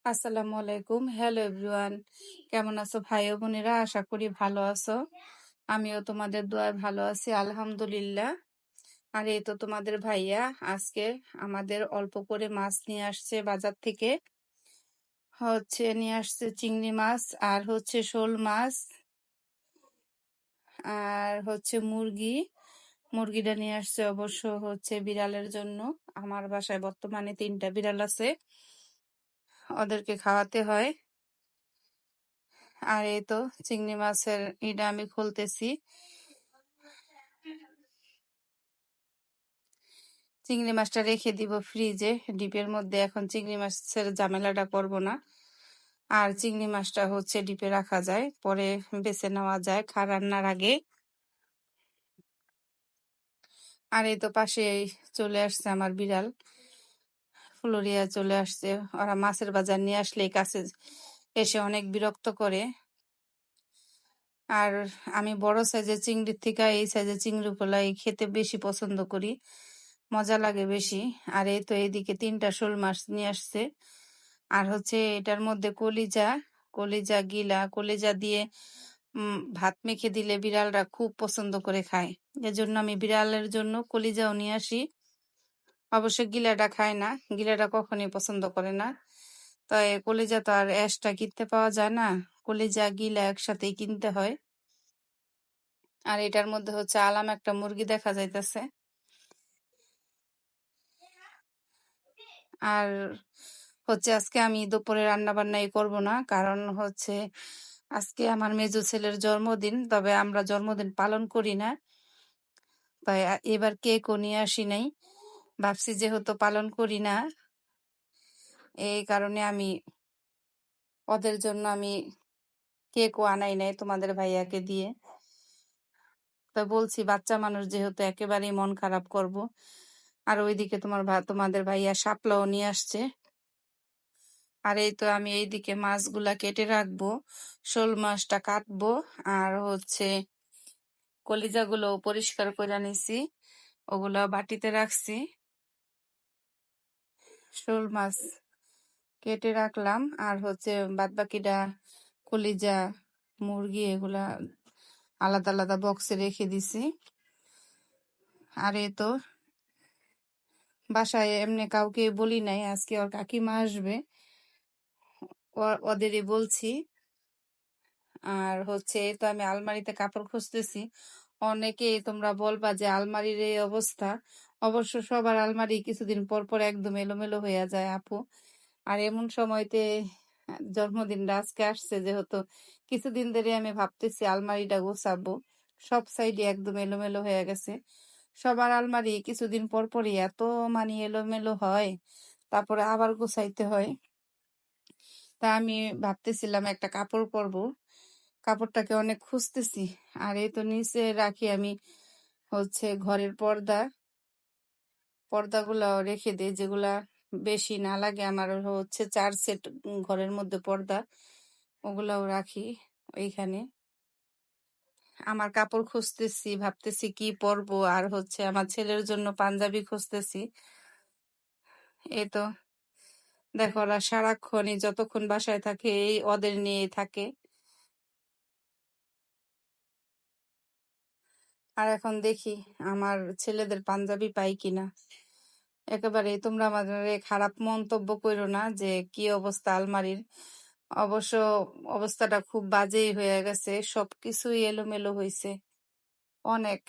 আসসালামু আলাইকুম। Hello everyone. কেমন আছো ভাই ও বোনেরা? আশা করি ভালো আছো। আমিও তোমাদের দোয়ায় ভালো আছি আলহামদুলিল্লাহ। আর এই তো তোমাদের ভাইয়া আজকে আমাদের অল্প করে মাছ নিয়ে আসছে বাজার থেকে। নিয়ে আসছে চিংড়ি মাছ আর শোল মাছ আর মুরগিটা নিয়ে আসছে অবশ্য বিড়ালের জন্য। আমার বাসায় বর্তমানে 3টা বিড়াল আছে, ওদেরকে খাওয়াতে হয়। আর এই তো চিংড়ি মাছের ইটা আমি খুলতেছি। চিংড়ি মাছটা রেখে দিব ফ্রিজে ডিপের মধ্যে। এখন চিংড়ি মাছের ঝামেলাটা করব না। আর চিংড়ি মাছটা ডিপে রাখা যায়, পরে বেছে নেওয়া যায় রান্নার আগে। আর এই তো পাশে চলে আসছে আমার বিড়াল ফ্লোরিয়া চলে আসছে। ওরা মাছের বাজার নিয়ে আসলে কাছে এসে অনেক বিরক্ত করে। আর আমি বড় সাইজের চিংড়ির থেকে এই সাইজের চিংড়িগুলাই খেতে বেশি পছন্দ করি, মজা লাগে বেশি। আর এই তো এইদিকে 3টা শোল মাছ নিয়ে আসছে। আর এটার মধ্যে কলিজা দিয়ে ভাত মেখে দিলে বিড়ালরা খুব পছন্দ করে খায়। এজন্য আমি বিড়ালের জন্য কলিজাও নিয়ে আসি। অবশ্য গিলাটা খায় না, গিলাটা কখনই পছন্দ করে না। তাই কলিজা তো আর এক্সট্রা কিনতে পাওয়া যায় না, কলিজা গিলা একসাথেই কিনতে হয়। আর এটার মধ্যে আলাম একটা মুরগি দেখা যাইতেছে। আর আজকে আমি দুপুরে রান্না বান্নাই করব না, কারণ আজকে আমার মেজো ছেলের জন্মদিন। তবে আমরা জন্মদিন পালন করি না, তাই এবার কেকও নিয়ে আসি নাই। ভাবছি যেহেতু পালন করি না, এই কারণে ওদের জন্য আমি কেকও আনাই নাই তোমাদের ভাইয়াকে দিয়ে। তো বলছি বাচ্চা মানুষ যেহেতু একেবারেই মন খারাপ করব। আর ওইদিকে তোমাদের ভাইয়া শাপলাও নিয়ে আসছে। আর এই তো আমি এইদিকে মাছগুলা কেটে রাখবো, শোল মাছটা কাটবো। আর কলিজাগুলো পরিষ্কার করে নিছি, ওগুলা বাটিতে রাখছি। শোল মাছ কেটে রাখলাম, আর বাদ বাকিটা কলিজা, মুরগি এগুলা আলাদা আলাদা বক্সে রেখে দিছি। আর এই তো বাসায় এমনি কাউকে বলি নাই, আজকে ওর কাকিমা আসবে, ওদেরই বলছি। আর এই তো আমি আলমারিতে কাপড় খুঁজতেছি। অনেকেই তোমরা বলবা যে আলমারির এই অবস্থা। অবশ্য সবার আলমারি কিছুদিন পর পর একদম এলোমেলো হয়ে যায় আপু। আর এমন সময়তে জন্মদিনটা আজকে আসছে, যেহেতু কিছুদিন ধরে আমি ভাবতেছি আলমারিটা গোছাবো, সব সাইডে একদম এলোমেলো হয়ে গেছে। সবার আলমারি কিছুদিন পর পরই এত এলোমেলো হয়, তারপরে আবার গোছাইতে হয়। তা আমি ভাবতেছিলাম একটা কাপড় পরবো, কাপড়টাকে অনেক খুঁজতেছি। আর এই তো নিচে রাখি আমি ঘরের পর্দাগুলো রেখে দিই, যেগুলা বেশি না লাগে আমার। 4 সেট ঘরের মধ্যে পর্দা, ওগুলাও রাখি ওইখানে। আমার কাপড় খুঁজতেছি, ভাবতেছি কি পরবো। আর আমার ছেলের জন্য পাঞ্জাবি খুঁজতেছি। এই তো দেখো, ওরা সারাক্ষণই যতক্ষণ বাসায় থাকে এই ওদের নিয়ে থাকে। আর এখন দেখি আমার ছেলেদের পাঞ্জাবি পাই কিনা। একেবারে তোমরা আমাদের খারাপ মন্তব্য করো না যে কি অবস্থা আলমারির। অবশ্য অবস্থাটা খুব বাজেই হয়ে গেছে, সবকিছুই এলোমেলো হয়েছে অনেক,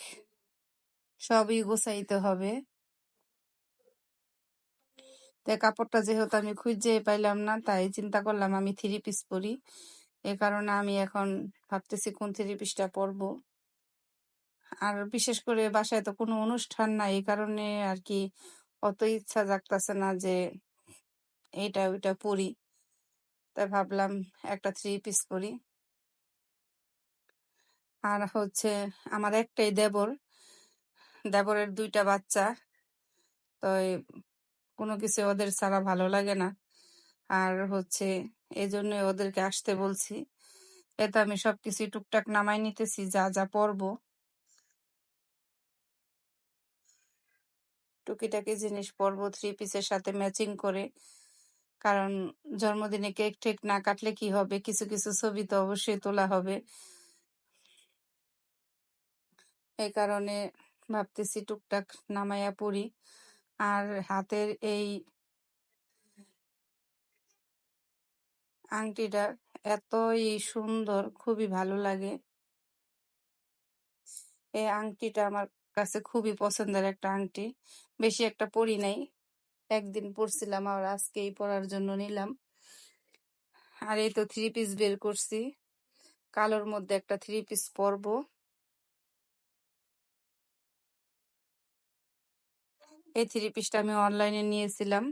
সবই গোছাইতে হবে। তাই কাপড়টা যেহেতু আমি খুঁজে পাইলাম না, তাই চিন্তা করলাম আমি 3 পিস পরি। এ কারণে আমি এখন ভাবতেছি কোন 3 পিসটা পরবো। আর বিশেষ করে বাসায় তো কোনো অনুষ্ঠান নাই, এই কারণে আর কি অত ইচ্ছা জাগতেছে না যে এইটা ওইটা পরি। তাই ভাবলাম একটা 3 পিস পরি। আর আমার একটাই দেবরের 2টা বাচ্চা, তো কোনো কিছু ওদের ছাড়া ভালো লাগে না। আর এই জন্য ওদেরকে আসতে বলছি। এতে আমি সবকিছু টুকটাক নামাই নিতেছি, যা যা পরবো, টুকিটাকি জিনিস পরবো 3 পিসের সাথে ম্যাচিং করে। কারণ জন্মদিনে কেক টেক না কাটলে কি হবে, কিছু কিছু ছবি তো অবশ্যই তোলা হবে। এই কারণে ভাবতেছি টুকটাক নামাইয়া পড়ি। আর হাতের এই আংটিটা এতই সুন্দর, খুবই ভালো লাগে। এই আংটিটা আমার কাছে খুবই পছন্দের একটা আংটি। বেশি একটা পরি নাই, একদিন পরছিলাম আর আজকেই পরার জন্য নিলাম। আর এই তো থ্রি পিস বের করছি, কালোর মধ্যে একটা থ্রি পিস পরবো। এই থ্রি পিসটা আমি অনলাইনে নিয়েছিলাম,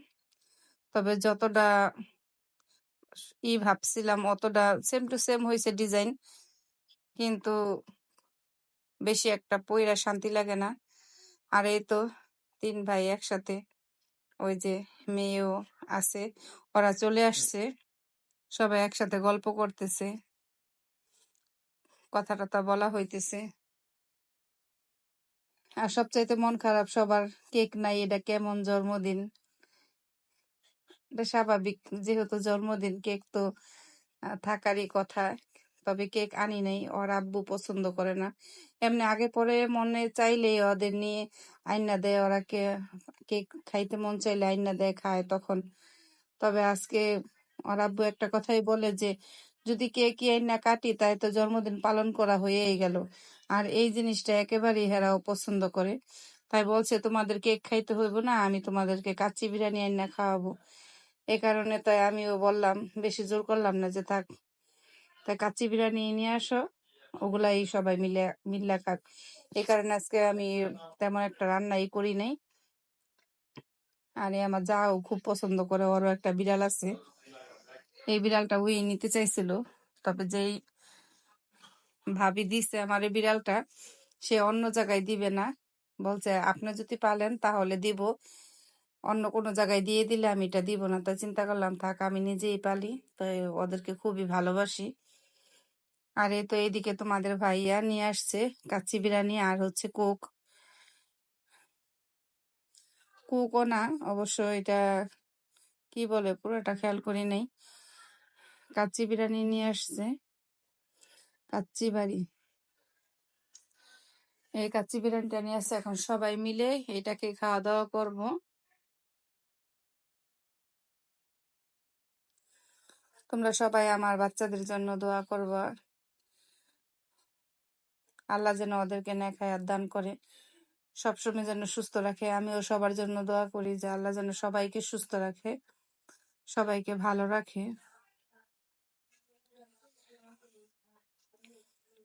তবে যতটা ভাবছিলাম অতটা সেম টু সেম হয়েছে ডিজাইন, কিন্তু বেশি একটা পইরা শান্তি লাগে না। আর এই তো তিন ভাই একসাথে, ওই যে মেয়েও আছে, ওরা চলে আসছে, সবাই একসাথে গল্প করতেছে, কথা টথা বলা হইতেছে। আর সবচাইতে মন খারাপ সবার, কেক নাই। এটা কেমন জন্মদিন, এটা স্বাভাবিক, যেহেতু জন্মদিন কেক তো থাকারই কথা। তবে কেক আনি নাই, ওর আব্বু পছন্দ করে না। এমনি আগে পরে মনে চাইলে ওদের নিয়ে আইনা দেয়, ওরা কেক খাইতে মন চাইলে আইনা দেয়, খায় তখন। তবে আজকে ওর আব্বু একটা কথাই বলে যে যদি কেকই আইনা কাটি তাই তো জন্মদিন পালন করা হয়েই গেল। আর এই জিনিসটা একেবারেই হেরাও পছন্দ করে। তাই বলছে তোমাদের কেক খাইতে হইব না, আমি তোমাদেরকে কাচ্চি বিরিয়ানি আইনা খাওয়াবো। এই কারণে তাই আমিও বললাম, বেশি জোর করলাম না যে থাক, তাই কাচ্চি বিরিয়ানি নিয়ে আসো, ওগুলাই সবাই মিল্লা খাক। এই কারণে আজকে আমি তেমন একটা রান্নাই করি নাই। আর আমার যাও খুব পছন্দ করে, ওরও একটা বিড়াল আছে। এই বিড়ালটা উই নিতে চাইছিল, তবে যেই ভাবি দিছে আমার এই বিড়ালটা, সে অন্য জায়গায় দিবে না। বলছে আপনি যদি পালেন তাহলে দিব, অন্য কোনো জায়গায় দিয়ে দিলে আমি এটা দিব না। তাই চিন্তা করলাম থাক, আমি নিজেই পালি, তাই ওদেরকে খুবই ভালোবাসি। আর এই তো এইদিকে তোমাদের ভাইয়া নিয়ে আসছে কাচ্চি বিরিয়ানি আর হচ্ছে কোকও না, অবশ্য এটা কি বলে পুরোটা খেয়াল করি নাই। কাচ্চি বিরিয়ানি নিয়ে আসছে, কাচ্চি বাড়ি। এই কাচ্চি বিরিয়ানিটা নিয়ে আসছে, এখন সবাই মিলে এটাকে খাওয়া দাওয়া করব। তোমরা সবাই আমার বাচ্চাদের জন্য দোয়া করবা, আল্লাহ যেন ওদেরকে নেক হায়াত দান করে, সবসময় যেন সুস্থ রাখে। আমিও সবার জন্য দোয়া করি যে আল্লাহ যেন সবাইকে সুস্থ রাখে, সবাইকে ভালো রাখে।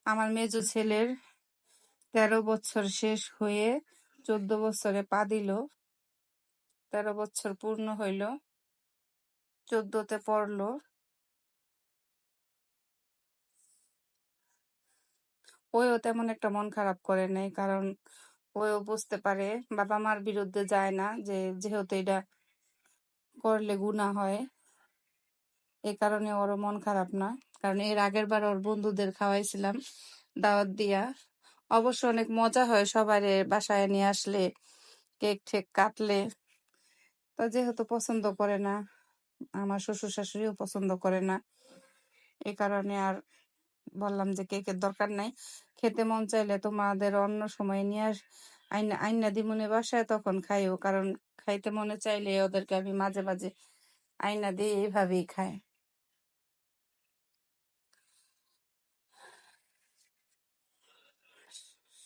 আমার মেজো ছেলের 13 বছর শেষ হয়ে 14 বছরে পা দিল। 13 বছর পূর্ণ হইল, 14তে পড়লো। ওইও তেমন একটা মন খারাপ করে নাই, কারণ ওইও বুঝতে পারে বাবা মার বিরুদ্ধে যায় না, যে যেহেতু এটা করলে গুনাহ হয়। এই কারণে ওরও মন খারাপ না, কারণ এর আগের বার ওর বন্ধুদের খাওয়াইছিলাম দাওয়াত দিয়া। অবশ্য অনেক মজা হয় সবার বাসায় নিয়ে আসলে, কেক ঠেক কাটলে। তো যেহেতু পছন্দ করে না, আমার শ্বশুর শাশুড়িও পছন্দ করে না, এই কারণে আর বললাম যে কেকের দরকার নাই। খেতে মন চাইলে তোমাদের অন্য সময় নিয়ে আইনা আইনা দিমুনে বাসায়, তখন খাইও। কারণ খাইতে মনে চাইলে ওদেরকে আমি মাঝে মাঝে আইনা দিয়ে এইভাবেই খায়।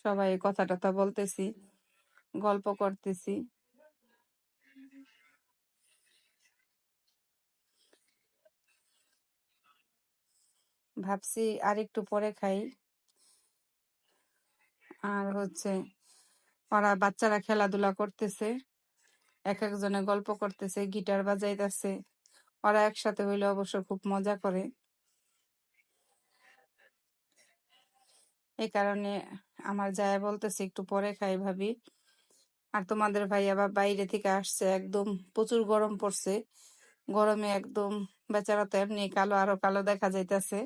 সবাই কথা টথা বলতেছি, গল্প করতেছি। ভাবছি আর একটু পরে খাই। আর হচ্ছে ওরা বাচ্চারা খেলাধুলা করতেছে, এক একজনে গল্প করতেছে, গিটার বাজাইতেছে। ওরা একসাথে হইলে অবশ্য খুব মজা করে। এই কারণে আমার যায় বলতেছে একটু পরে খাই ভাবি। আর তোমাদের ভাই আবার বাইরে থেকে আসছে, একদম প্রচুর গরম পড়ছে। গরমে একদম বেচারা তো এমনি কালো, আরো কালো দেখা যাইতেছে।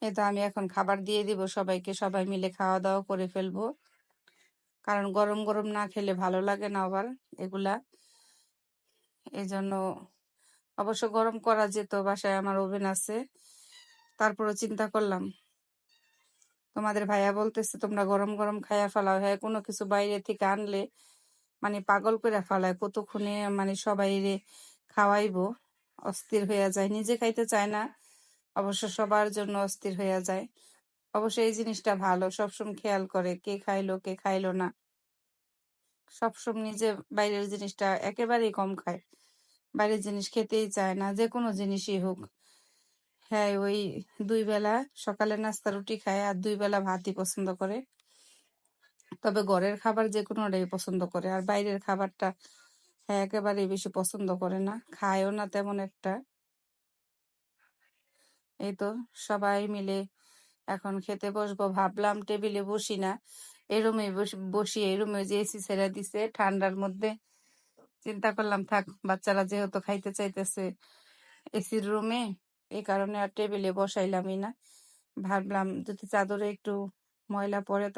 এটা আমি এখন খাবার দিয়ে দিব সবাইকে, সবাই মিলে খাওয়া দাওয়া করে ফেলবো। কারণ গরম গরম না খেলে ভালো লাগে না আবার এগুলা। এই জন্য অবশ্য গরম করা যেত, বাসায় আমার ওভেন আছে, তারপরে চিন্তা করলাম তোমাদের ভাইয়া বলতেছে তোমরা গরম গরম খাইয়া ফেলাও। হ্যাঁ, কোনো কিছু বাইরে থেকে আনলে মানে পাগল করে ফেলায়, কতক্ষণে মানে সবাই রে খাওয়াইবো, অস্থির হইয়া যায়, নিজে খাইতে চায় না, অবশ্য সবার জন্য অস্থির হইয়া যায়। অবশ্য এই জিনিসটা ভালো, সবসময় খেয়াল করে কে খাইলো কে খাইলো না, সবসময় নিজে বাইরের জিনিসটা একেবারেই কম খায়, বাইরের জিনিস খেতেই চায় না, যে কোনো জিনিসই হোক। হ্যাঁ, ওই 2 বেলা সকালে নাস্তা রুটি খায় আর 2 বেলা ভাতই পছন্দ করে। তবে ঘরের খাবার যে কোনোটাই পছন্দ করে, আর বাইরের খাবারটা হ্যাঁ একেবারেই বেশি পছন্দ করে না, খায়ও না তেমন একটা। এই তো সবাই মিলে এখন খেতে বসবো, ভাবলাম টেবিলে বসি না, এই রুমে বসি, এই রুমে যে এসি ছেড়ে দিছে ঠান্ডার মধ্যে, চিন্তা করলাম থাক, বাচ্চারা যেহেতু খাইতে চাইতেছে এসির রুমে, এই কারণে আর টেবিলে বসাইলামই না। ভাবলাম যদি চাদরে একটু ময়লা পড়ে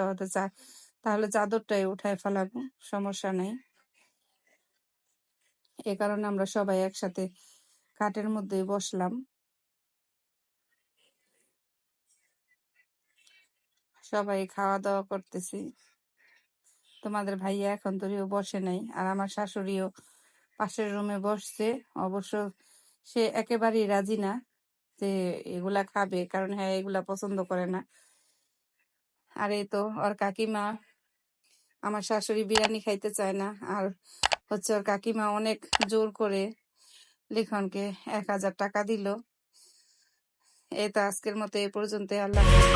তাহলে চাদরটাই উঠায় ফেলাবো, সমস্যা নেই। এ কারণে আমরা সবাই একসাথে খাটের মধ্যেই বসলাম, সবাই খাওয়া দাওয়া করতেছি। তোমাদের ভাইয়া এখন তোরিও বসে নাই, আর আমার শাশুড়িও পাশের রুমে বসছে। অবশ্য সে একেবারেই রাজি না যে এগুলা খাবে, কারণ হ্যাঁ এগুলা পছন্দ করে না। আর এই তো ওর কাকিমা, আমার শাশুড়ি বিরিয়ানি খাইতে চায় না, আর হচ্ছে ওর কাকিমা অনেক জোর করে লিখনকে 1000 টাকা দিল। এই তো আজকের মতো এ পর্যন্ত, আল্লাহ হাফেজ।